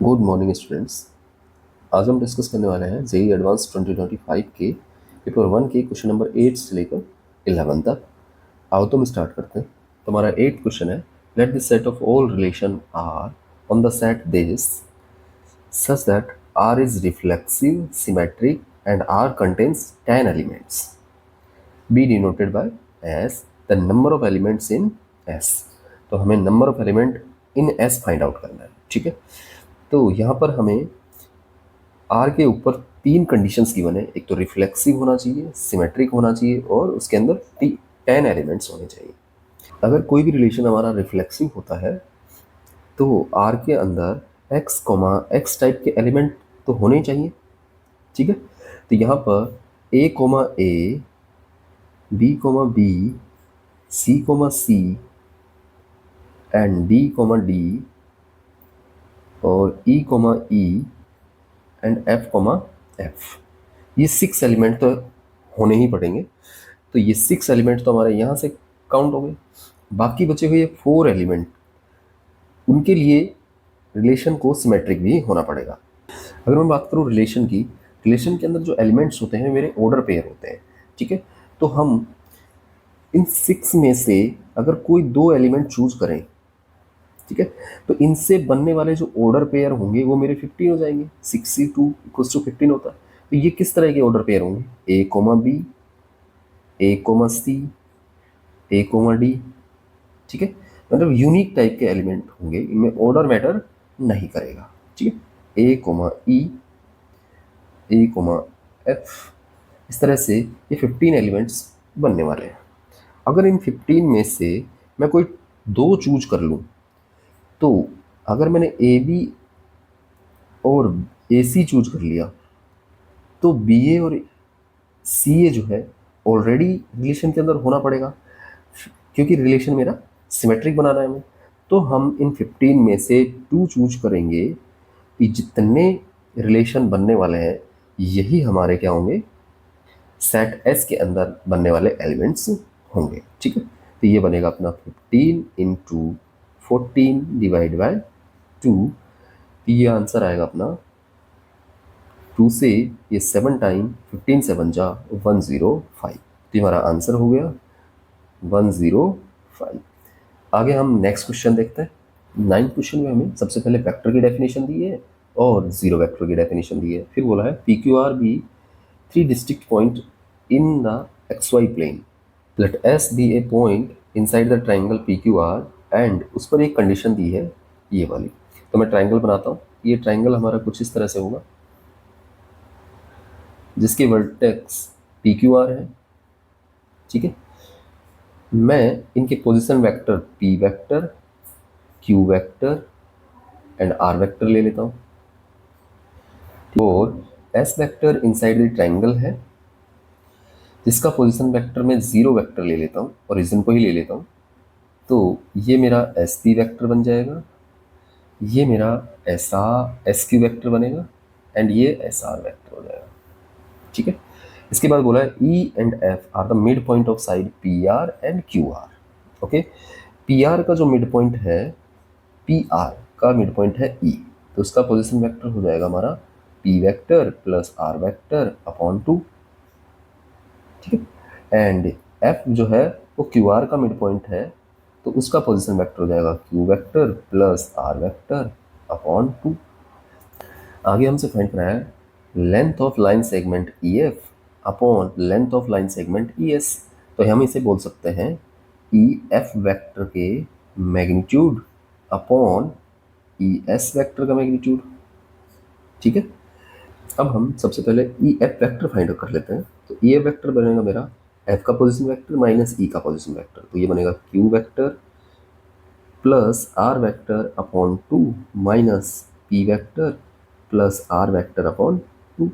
Good morning students. आज हम discuss करने वाले हैं जेई एडवांस 2025 के पेपर 1 के क्वेश्चन नंबर 8 से लेकर 11 तक। आओ तो हम स्टार्ट करते हैं। तुम्हारा 8 क्वेश्चन है, let the set of all relation R on the set this such that R is reflexive symmetric and R contains 10 elements be denoted by S the number of elements in S. तो हमें number of element in S find out करना है। ठीक है, तो यहाँ पर हमें आर के ऊपर 3 कंडीशंस गिवन है। एक तो रिफ्लेक्सिव होना चाहिए, सिमेट्रिक होना चाहिए और उसके अंदर 10 एलिमेंट्स होने चाहिए। अगर कोई भी रिलेशन हमारा रिफ्लेक्सिव होता है तो आर के अंदर एक्स टाइप के एलिमेंट तो होने ही चाहिए। ठीक है, तो यहाँ पर ए, बी, सी एंड डी और ई एंड एफ, ये 6 एलिमेंट तो होने ही पड़ेंगे। तो ये 6 एलिमेंट तो हमारे यहाँ से काउंट हो गए। बाकी बचे हुए 4 एलिमेंट, उनके लिए रिलेशन को सिमेट्रिक भी होना पड़ेगा। अगर मैं बात करूँ रिलेशन की, रिलेशन के अंदर जो एलिमेंट्स होते हैं मेरे ऑर्डर पेयर होते हैं। ठीक है, तो हम इन 6 में से अगर कोई 2 एलिमेंट चूज करें, ठीक है, तो इनसे बनने वाले जो ऑर्डर पेयर होंगे वो मेरे 15 हो जाएंगे। 62 = 15 होता है। तो ये किस तरह के ऑर्डर पेयर होंगे? बी, सी, डी। ठीक है, मतलब यूनिक टाइप के एलिमेंट होंगे, इनमें ऑर्डर मैटर नहीं करेगा। ठीक है, एफ, इस तरह से ये 15 एलिमेंट्स बनने वाले हैं। अगर इन 15 में से मैं कोई 2 चूज कर लूँ, तो अगर मैंने ए बी और ए सी चूज कर लिया तो बी ए और सी ए जो है ऑलरेडी रिलेशन के अंदर होना पड़ेगा, क्योंकि रिलेशन मेरा सिमेट्रिक बनाना है हमें। तो हम इन 15 में से 2 चूज करेंगे कि जितने रिलेशन बनने वाले हैं यही हमारे क्या होंगे, सेट एस के अंदर बनने वाले एलिमेंट्स होंगे। ठीक है, तो ये बनेगा अपना 15 × 14 डिवाइड बाय 2। तो ये आंसर आएगा अपना 2 से ये 7 टाइम 15 7 जा 105। तो हमारा आंसर हो गया 105। आगे हम नेक्स्ट क्वेश्चन देखते हैं। 9th क्वेश्चन में हमें सबसे पहले वेक्टर की डेफिनेशन दी है और जीरो वेक्टर की डेफिनेशन दी है। फिर बोला है P Q R be 3 distinct point in the XY plane, let S be a point inside the triangle P Q R and उस पर एक कंडीशन दी है ये वाली। तो मैं ट्राइंगल बनाता हूँ। ये ट्राइंगल हमारा कुछ इस तरह से होगा जिसके वर्टेक्स पी क्यू आर है। ठीक है, मैं इनके position vector P vector, Q vector and R vector ले लेता हूँ और S vector inside the triangle है जिसका पोजीशन वेक्टर मैं 0 वेक्टर ले लेता हूँ, ओरिजिन को ही ले लेता हूँ। तो ये मेरा एस पी वेक्टर बन जाएगा, ये मेरा एस क्यू वेक्टर बनेगा एंड ये एस आर वेक्टर हो जाएगा। ठीक है, इसके बाद बोला है E and F are the mid point of side P R and Q R. Okay, P R का जो मिड पॉइंट है, पी आर का मिड पॉइंट है ई, तो उसका पोजीशन वेक्टर हो जाएगा हमारा P vector plus R vector upon 2। ठीक है, एंड एफ जो है वो क्यू आर का मिड पॉइंट है, तो उसका पोजीशन वेक्टर हो जाएगा Q vector plus R vector upon 2। आगे हमसे फाइंड करना है length of line segment E F upon length of line segment E S. तो हम इसे बोल सकते हैं ई एफ वेक्टर के magnitude upon E S vector का मैग्नीट्यूड। ठीक है, अब हम सबसे पहले E F vector find out कर लेते हैं। तो ई एफ वेक्टर बनेगा मेरा एफ का पोजीशन वेक्टर माइनस ई का पोजीशन वेक्टर, तो ये बनेगा Q vector plus R vector upon 2 minus P vector plus R vector upon 2।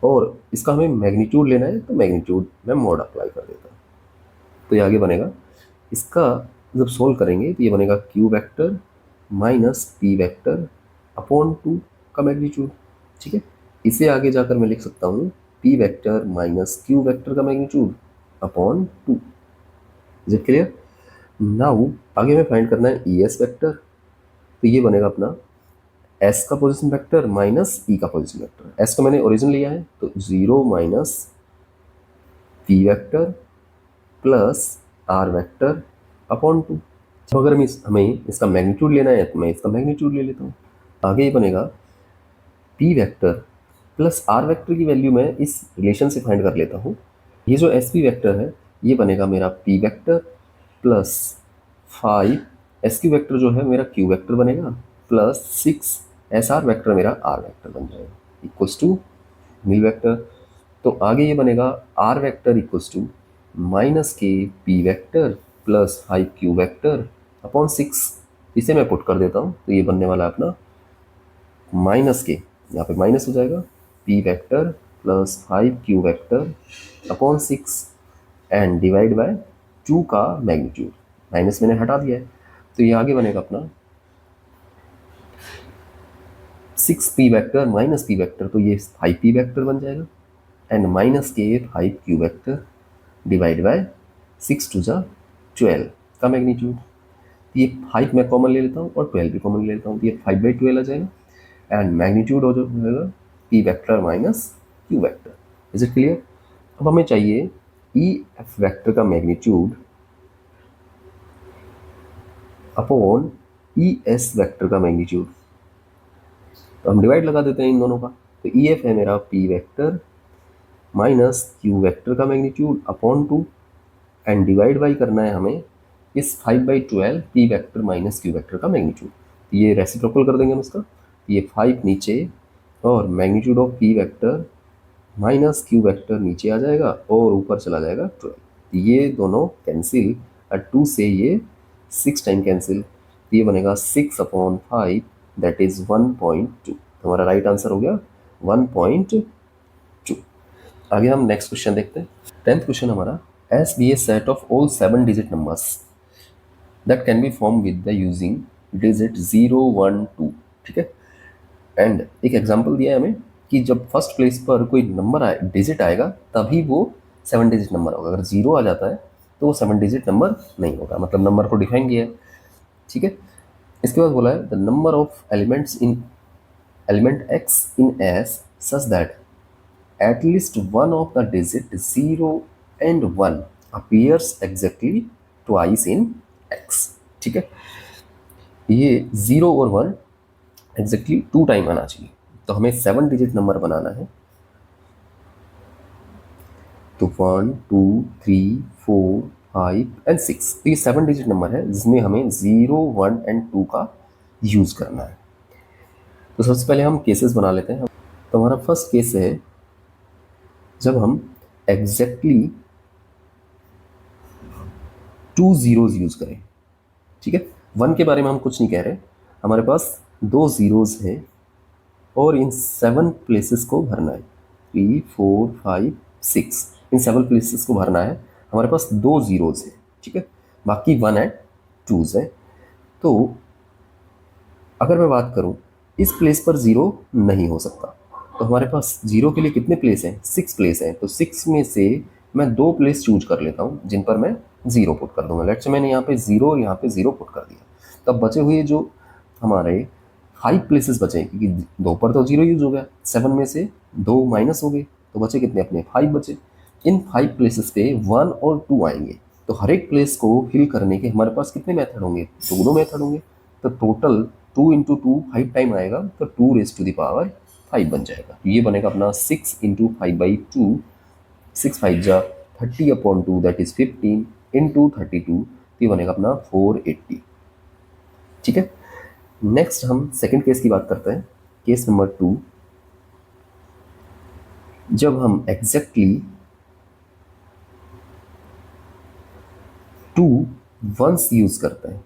और इसका हमें मैग्नीट्यूड लेना है तो मैग्नीट्यूड में मॉड अप्लाई कर देता हूँ। तो ये आगे बनेगा, इसका जब सोल्व करेंगे तो ये बनेगा Q vector minus P vector upon 2 का मैग्नीट्यूड। ठीक है, इसे आगे जाकर मैं लिख सकता हूँ P vector minus Q vector का magnitude upon 2। Is it clear? Now आगे हमें फाइंड करना है ई एस वेक्टर। तो ये बनेगा अपना एस का पोजीशन वेक्टर माइनस ई का पोजीशन वेक्टर। एस का मैंने ओरिजिन लिया है तो 0 minus P vector plus R vector upon 2। तो अगर हमें इसका मैग्नीट्यूड लेना है तो मैं इसका मैग्नीट्यूड ले लेता हूँ। आगे ये बनेगा P vector plus R vector की वैल्यू मैं इस रिलेशन से फाइंड कर लेता हूँ। ये जो एस पी वेक्टर है ये बनेगा मेरा P vector plus 5 S Q vector जो है मेरा क्यू वेक्टर बनेगा प्लस 6 एस आर वेक्टर मेरा आर वेक्टर बन जाएगा इक्वल्स टू मिल वेक्टर। तो आगे ये बनेगा R vector equals to minus के P vector plus 5 Q vector upon 6। इसे मैं पुट कर देता हूँ तो ये बनने वाला है अपना माइनस के, यहाँ पे माइनस हो जाएगा P vector plus 5 Q vector upon 6 and divide by 2 का मैग्नीट्यूड। माइनस मैंने हटा दिया है तो ये आगे बनेगा अपना 6 P vector minus P vector, तो ये 5 पी वेक्टर बन जाएगा एंड माइनस के 5 Q vector divide by 6 to जा 12 का मैग्नीट्यूड। ये 5 मैं कॉमन ले लेता हूँ और 12 भी कॉमन ले लेता हूँ तो ये 5/12 आ जाएगा एंड मैग्नीट्यूड हो जाएगा P vector minus Q vector. Is it clear? अब हमें चाहिए ई एफ वेक्टर का magnitude upon E S vector का मैग्नीट्यूड। तो हम डिवाइड लगा देते हैं इन दोनों का। तो ई एफ है मेरा P vector minus Q vector का magnitude upon 2 and divide by करना है हमें इस 5/12 P vector minus Q vector का मैग्नीट्यूड। ये रेसिप्रोकल कर देंगे हम इसका, ये 5 नीचे और magnitude of P vector minus Q vector नीचे आ जाएगा और ऊपर चला जाएगा 12। ये दोनों कैंसिल और 2 से ये 6 टाइम कैंसिल, ये बनेगा 6/5 दैट इज 1.2। हमारा राइट आंसर हो गया 1.2। आगे हम नेक्स्ट क्वेश्चन देखते हैं। 10th क्वेश्चन हमारा S be a set of all 7 digit numbers that can be form with the using digit 0 1 2। ठीक है, एंड एक एग्जांपल दिया है हमें कि जब फर्स्ट प्लेस पर कोई नंबर डिजिट आएगा तभी वो 7 डिजिट नंबर होगा। अगर 0 आ जाता है तो वो 7 डिजिट नंबर नहीं होगा, मतलब नंबर को डिफाइन किया है। ठीक है, इसके बाद बोला है the number of elements in element x in S such that at least one of the digit 0 and 1 appears exactly twice in x। ठीक है, ये 0 और 1 एग्जैक्टली 2 टाइम आना चाहिए। तो हमें 7 डिजिट नंबर बनाना है तो 1 2 3 4 5 एंड 6। तो ये 7 डिजिट नंबर है जिसमें हमें 0 1 एंड 2 का यूज करना है। तो सबसे पहले हम केसेस बना लेते हैं। तो हमारा फर्स्ट केस है जब हम एग्जैक्टली 2 zeros यूज करें। ठीक है, 1 के बारे में हम कुछ नहीं कह रहे, हमारे पास 2 zeros हैं और इन 7 प्लेसेस को भरना है 3 4 5 6, इन 7 प्लेसेस को भरना है। हमारे पास 2 zeros हैं। ठीक है, बाकी 1 एंड 2s है। तो अगर मैं बात करूं इस प्लेस पर 0 नहीं हो सकता, तो हमारे पास 0 के लिए कितने प्लेस हैं? 6 प्लेस हैं। तो 6 में से मैं 2 प्लेस चूज कर लेता हूं जिन पर मैं 0 पुट कर दूंगा। लेट्स से मैंने यहाँ पे 0 और यहाँ पे 0 पुट कर दिया, तब बचे हुए जो हमारे 5 प्लेसेस बचे, क्योंकि 2 पर तो 0 यूज हो गया, 7 में से 2 माइनस हो गए तो बचे कितने अपने 5 बचे। इन 5 प्लेसेस पे 1 और 2 आएंगे, तो हर एक प्लेस को फिल करने के हमारे पास कितने मेथड होंगे? 2 मेथड होंगे। तो टोटल 2 इंटू 2 5 टाइम आएगा तो 2⁵ बन जाएगा। ये बनेगा अपना 6 इंटू 5/2, 6 5 जा 30/2 दैट इज 15 इंटू 32, ये बनेगा अपना 480। ठीक है, नेक्स्ट हम सेकंड केस की बात करते हैं। केस नंबर 2, जब हम एग्जैक्टली 2 1s यूज करते हैं।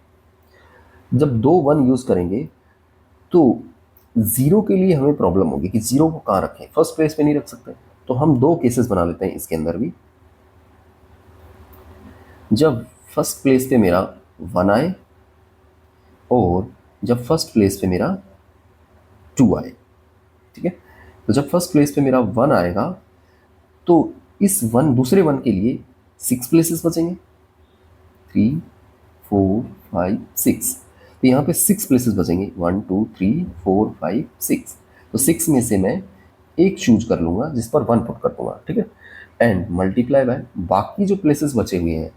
जब 2 1 यूज करेंगे तो 0 के लिए हमें प्रॉब्लम होगी कि 0 को कहाँ रखें, फर्स्ट प्लेस पे नहीं रख सकते। तो हम 2 केसेस बना लेते हैं इसके अंदर भी। जब फर्स्ट प्लेस पे मेरा 1 आए और जब फर्स्ट प्लेस पे मेरा 2 आए। ठीक है, तो जब फर्स्ट प्लेस पे मेरा 1 आएगा तो इस 1 दूसरे 1 के लिए 6 प्लेसेस बचेंगे 3 4 5 6। तो यहाँ पे 6 प्लेसेस बचेंगे, 1 2 3 4 5 6। तो 6 में से मैं एक चूज कर लूँगा जिस पर 1 पुट कर दूंगा, ठीक है। एंड मल्टीप्लाई बाय बाकी जो प्लेसेस बचे हुए हैं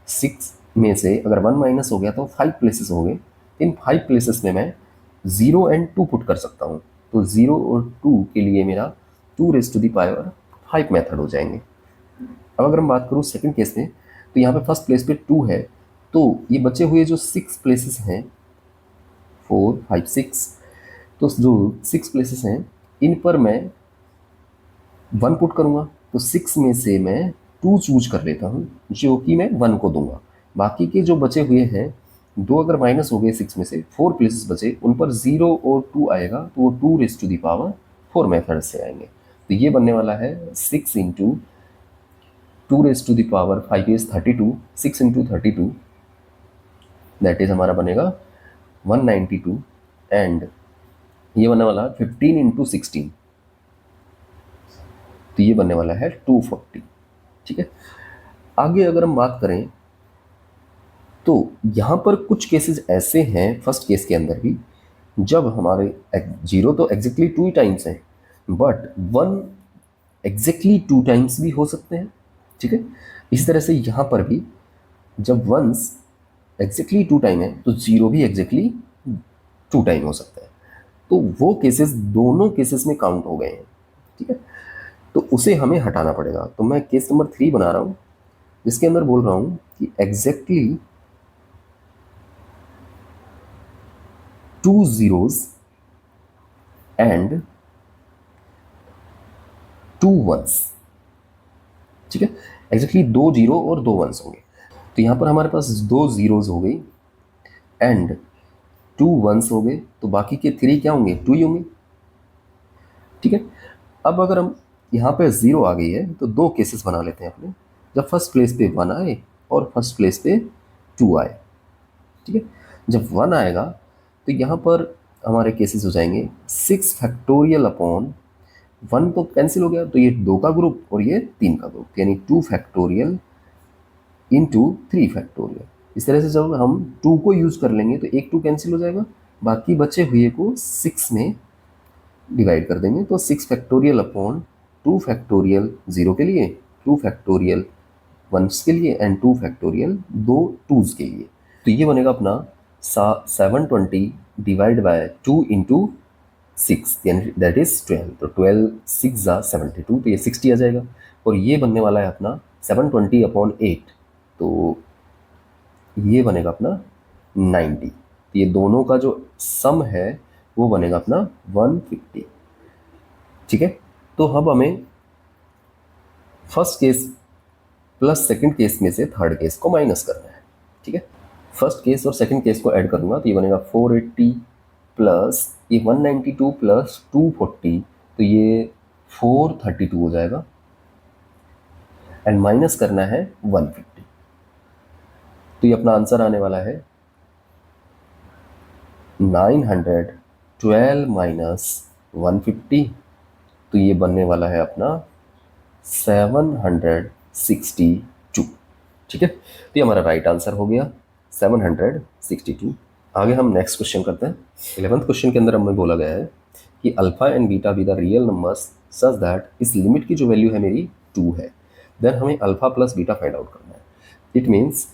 6 में से अगर 1 माइनस हो गया तो 5 प्लेसेस हो गए। इन 5 प्लेसेस में मैं 0 एंड 2 पुट कर सकता हूँ। तो 0 और 2 के लिए मेरा 2⁵ मेथड हो जाएंगे। अब अगर हम बात करूँ सेकंड केस में, तो यहाँ पे फर्स्ट प्लेस पे 2 है, तो ये बचे हुए जो 6 प्लेसेस हैं 4 5 6, तो जो 6 प्लेसेस हैं इन पर मैं 1 पुट करूँगा। तो 6 में से मैं 2 चूज कर लेता हूँ जो कि मैं 1 को दूंगा। बाकी के जो बचे हुए हैं 2 अगर माइनस हो गए 6 में से, 4 प्लेसेस बचे, उन पर 0 और 2 आएगा तो वो 2⁴ मेथड से आएंगे। तो ये बनने वाला है 6 into 2⁵ is 32, 6 into 32 that is हमारा बनेगा 192, एंड ये बनने वाला है 15 इंटू 16, तो ये बनने वाला है 240, ठीक है। आगे अगर हम बात करें तो यहाँ पर कुछ केसेस ऐसे हैं फर्स्ट केस के अंदर भी जब हमारे 0 तो एग्जैक्टली 2 टाइम्स हैं, बट 1 एग्जैक्टली 2 टाइम्स भी हो सकते हैं, ठीक है। इसी तरह से यहाँ पर भी जब 1 एग्जैक्टली 2 टाइम है तो 0 भी एग्जैक्टली 2 टाइम हो सकता है। तो वो केसेस दोनों केसेस में काउंट हो गए हैं, ठीक है। तो उसे हमें हटाना पड़ेगा। तो मैं केस नंबर 3 बना रहा हूँ जिसके अंदर बोल रहा हूँ कि एग्जैक्टली 2 zeros एंड 2 ones, ठीक है। एग्जैक्टली 2 0 और 2 1s होंगे। तो यहाँ पर हमारे पास 2 zeros हो गई एंड 2 1s हो गए, तो बाकी के 3 क्या होंगे, 2 ही होंगे, ठीक है। अब अगर हम यहाँ पे 0 आ गई है तो 2 केसेस बना लेते हैं अपने, जब फर्स्ट प्लेस पे 1 आए और फर्स्ट प्लेस पे 2 आए, ठीक है। जब 1 आएगा तो यहाँ पर हमारे केसेस हो जाएंगे 6 फैक्टोरियल अपॉन 1 तो कैंसिल हो गया, तो ये 2 का ग्रुप और ये 3 का ग्रुप, यानी 2 फैक्टोरियल इंटू 3 फैक्टोरियल। इस तरह से जब हम 2 को यूज कर लेंगे तो एक 2 कैंसिल हो जाएगा, बाकी बचे हुए को 6 में डिवाइड कर देंगे। तो 6 फैक्टोरियल अपॉन 2 फैक्टोरियल 0 के लिए, 2 फैक्टोरियल 1s के लिए एंड 2 फैक्टोरियल 2 2s के लिए। तो ये बनेगा अपना 720 डिवाइड बाय 2 इंटू 6, यानी दैट इज 12। तो 12 6 72, तो ये 60 आ जाएगा। और ये बनने वाला है अपना 720 अपॉन 8, तो ये बनेगा अपना 90। तो ये दोनों का जो सम है वो बनेगा अपना 150, ठीक है। तो अब हमें first case plus second case में से थर्ड केस को माइनस करना है, ठीक है। फर्स्ट केस और सेकंड केस को ऐड करूंगा तो ये बनेगा 480 प्लस ये 192 प्लस 240, तो ये 432 हो जाएगा, एंड माइनस करना है 150। तो ये अपना आंसर आने वाला है 912 माइनस 150, तो ये बनने वाला है अपना 762, ठीक है। तो ये हमारा राइट आंसर हो गया 762। आगे हम नेक्स्ट क्वेश्चन करते हैं। 11th क्वेश्चन के अंदर हमें बोला गया है कि alpha and beta be the real numbers such that इस लिमिट की जो वैल्यू है मेरी 2 है, देन हमें alpha plus beta find out करना है। इट मीन्स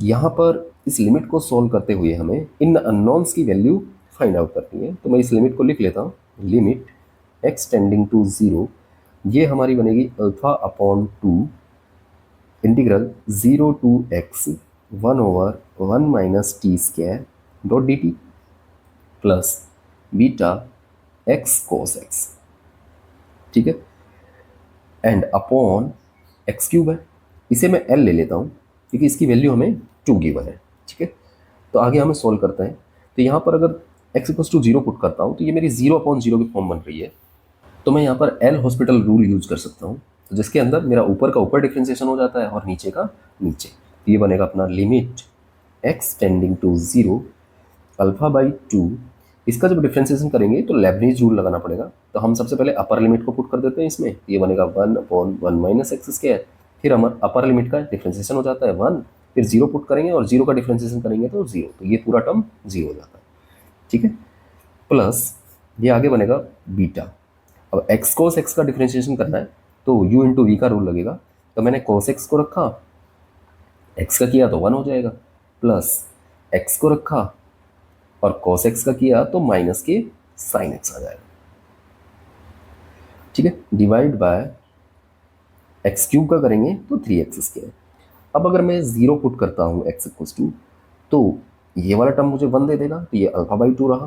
यहाँ पर इस लिमिट को सॉल्व करते हुए हमें इन अननोन्स की वैल्यू फाइंड आउट करनी है। तो मैं इस लिमिट को लिख लेता हूँ, लिमिट x टेंडिंग टू 0, ये हमारी बनेगी alpha upon 2 integral 0 to x 1/1 minus t square dot d t plus beta x cos x, ठीक है, एंड अपॉन x क्यूब है। इसे मैं l ले लेता हूँ क्योंकि इसकी वैल्यू हमें 2 गिवन है, ठीक है। तो आगे हमें सॉल्व करते हैं। तो यहाँ पर अगर x इक्वल्स टू 0 पुट करता हूँ तो ये मेरी 0/0 की फॉर्म बन रही है। तो मैं यहाँ पर एल हॉस्पिटल रूल यूज कर सकता हूँ, तो जिसके अंदर मेरा ऊपर का ऊपर डिफ्रेंसिएशन हो जाता है और नीचे का नीचे। तो ये बनेगा अपना limit x tending to 0 alpha by 2। इसका जब डिफ्रेंसिएशन करेंगे तो लेबनीज रूल लगाना पड़ेगा। तो हम सबसे पहले अपर लिमिट को पुट कर देते हैं इसमें, ये बनेगा 1/1 माइनस एक्स स्क्वायर। फिर हमारा अपर लिमिट का डिफ्रेंसिएशन हो जाता है 1, फिर जीरो पुट करेंगे और जीरो का डिफ्रेंसिएशन करेंगे तो जीरो, तो ये पूरा टर्म जीरो हो जाता है, ठीक है। प्लस ये आगे बनेगा बीटा। अब एक्स कोस एक्स का डिफ्रेंशिएशन करना है तो u इंटू वी का रूल लगेगा, तो मैंने कोस एक्स को रखा, एक्स का किया तो 1 हो जाएगा, प्लस एक्स को रखा और कोस एक्स का किया तो माइनस के साइन एक्स आ जाएगा, ठीक है। डिवाइड बाय एक्स क्यूब का करेंगे तो 3x²। अब अगर मैं जीरो पुट करता हूँ x इक्वल्स टू, तो ये वाला टर्म मुझे 1 दे देगा, तो ये अल्फा बाई 2 रहा,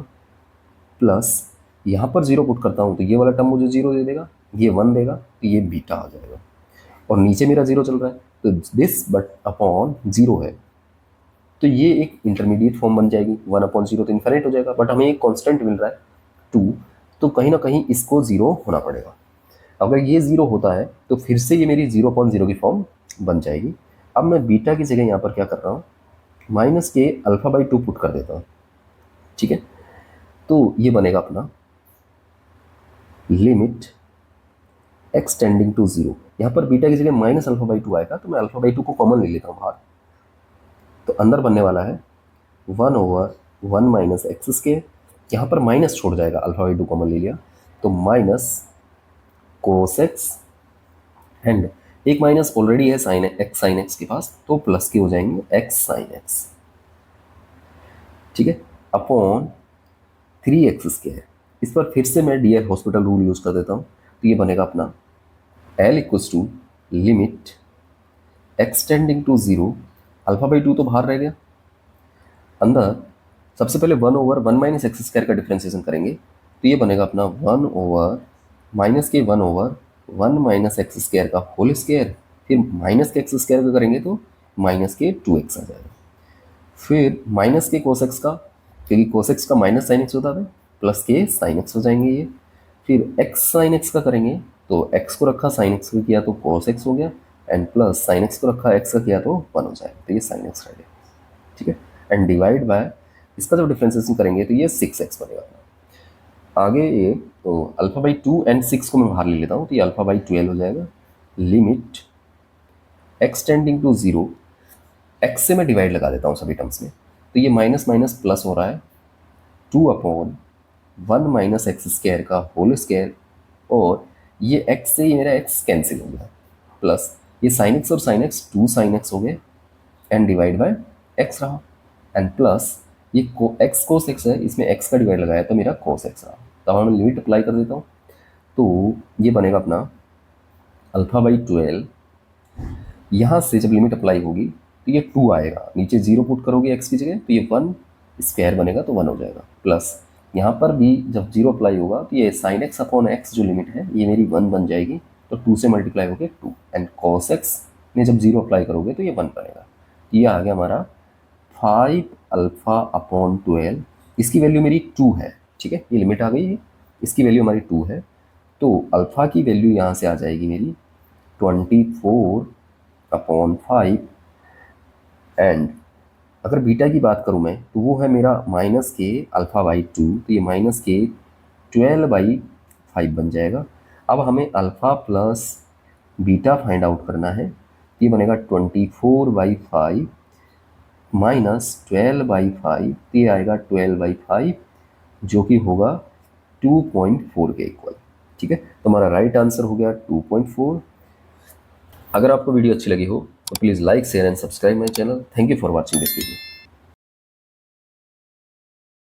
प्लस यहाँ पर जीरो पुट करता हूँ तो ये वाला टर्म मुझे जीरो दे देगा, ये 1 देगा, तो ये बीटा आ जाएगा। और नीचे मेरा जीरो चल रहा है तो दिस बट अपॉन जीरो है, तो ये एक इंटरमीडिएट फॉर्म बन जाएगी। 1/0 तो इन्फिनिट हो जाएगा, बट हमें एक कांस्टेंट मिल रहा है 2, तो कहीं ना कहीं इसको जीरो होना पड़ेगा। अगर ये जीरो होता है तो फिर से ये मेरी 0/0 की फॉर्म बन जाएगी। अब मैं बीटा की जगह यहाँ पर क्या कर रहा हूँ, माइनस के अल्फा बाई 2 पुट कर देता हूँ, ठीक है। तो ये बनेगा अपना limit x tending to zero. यहाँ पर बीटा की जगह माइनस अल्फा बाई 2 आएगा, तो मैं अल्फा बाई 2 को कॉमन ले लेता हूँ बाहर, तो अंदर बनने वाला है 1/1 माइनस x²। यहाँ पर माइनस छोड़ जाएगा, अल्फा बाई 2 कॉमन ले लिया, तो माइनस कोस एक्स, एंड एक माइनस ऑलरेडी है साइन एक्स के पास, तो प्लस के हो जाएंगे एक्स साइन एक्स, ठीक है, अपॉन 3x²। इस पर फिर से मैं डी हॉस्पिटल रूल यूज कर देता हूँ, तो ये बनेगा अपना L equals to limit x tending to zero, alpha by 2 तो बाहर रह गया, अंदर सबसे पहले 1/1 माइनस x² का डिफ्रेंसिएशन करेंगे, तो ये बनेगा अपना 1/(1/1 माइनस x² का होल स्क्वायर, फिर माइनस के x² का करेंगे तो माइनस के 2x आ जाएगा, फिर माइनस के कोस एक्स का, क्योंकि कोस एक्स का माइनस साइन एक्स होता है, प्लस के साइन एक्स हो जाएंगे ये, फिर एक्स साइन एक्स का करेंगे तो एक्स को रखा साइन एक्स को किया तो कोस एक्स हो गया, एंड प्लस साइन एक्स को रखा एक्स का किया तो 1 हो जाएगा, तो ये साइन एक्स रह गया, ठीक है। एंड डिवाइड बाय इसका जब डिफ्रेंसिएशन करेंगे तो ये 6x बनेगा। आगे ये तो अल्फा बाई 2 एंड 6 को मैं बाहर ले लेता हूँ, तो ये अल्फा बाई 12 हो जाएगा। Limit x tending to zero, x से मैं डिवाइड लगा देता हूँ सभी टर्म्स में, तो ये माइनस माइनस प्लस हो रहा है 2/1 माइनस x² का होल स्क्वायर, और ये x से ये मेरा x कैंसिल हो गया, प्लस ये साइन एक्स और साइन एक्स 2 साइन एक्स हो गए, एंड डिवाइड बाय x रहा, एंड प्लस ये एक्स कोस एक्स है, इसमें x का डिवाइड लगाया तो मेरा कोस एक्स रहा। तो अब मैं लिमिट अप्लाई कर देता हूँ, तो ये बनेगा अपना अल्फा बाई 12, यहाँ से जब लिमिट अप्लाई होगी तो ये 2 आएगा, नीचे 0 पुट करोगे x की जगह तो ये 1 स्क्वायर बनेगा तो 1 हो जाएगा, प्लस यहाँ पर भी जब 0 अप्लाई होगा तो ये साइन एक्स अपॉन एक्स जो लिमिट है ये मेरी 1 बन जाएगी, तो 2 से मल्टीप्लाई होके 2, एंड कॉस एक्स में जब 0 अप्लाई करोगे तो ये 1 बनेगा। ये आ गया हमारा 5α/12, इसकी वैल्यू मेरी 2 है, ठीक है, ये लिमिट आ गई है, इसकी वैल्यू हमारी 2 है, तो अल्फ़ा की वैल्यू यहाँ से आ जाएगी मेरी 24/5, एंड अगर बीटा की बात करूँ मैं तो वो है मेरा माइनस के अल्फ़ा बाई 2, तो ये माइनस के 12/5 बन जाएगा। अब हमें alpha plus beta find out करना है, ये बनेगा 24/5 माइनस 12/5, तो ये आएगा 12/5 जो कि होगा 2.4 के इक्वल, ठीक है। तो हमारा राइट आंसर हो गया 2.4। अगर आपको वीडियो अच्छी लगी हो तो please like share and subscribe my channel. Thank you for watching this video.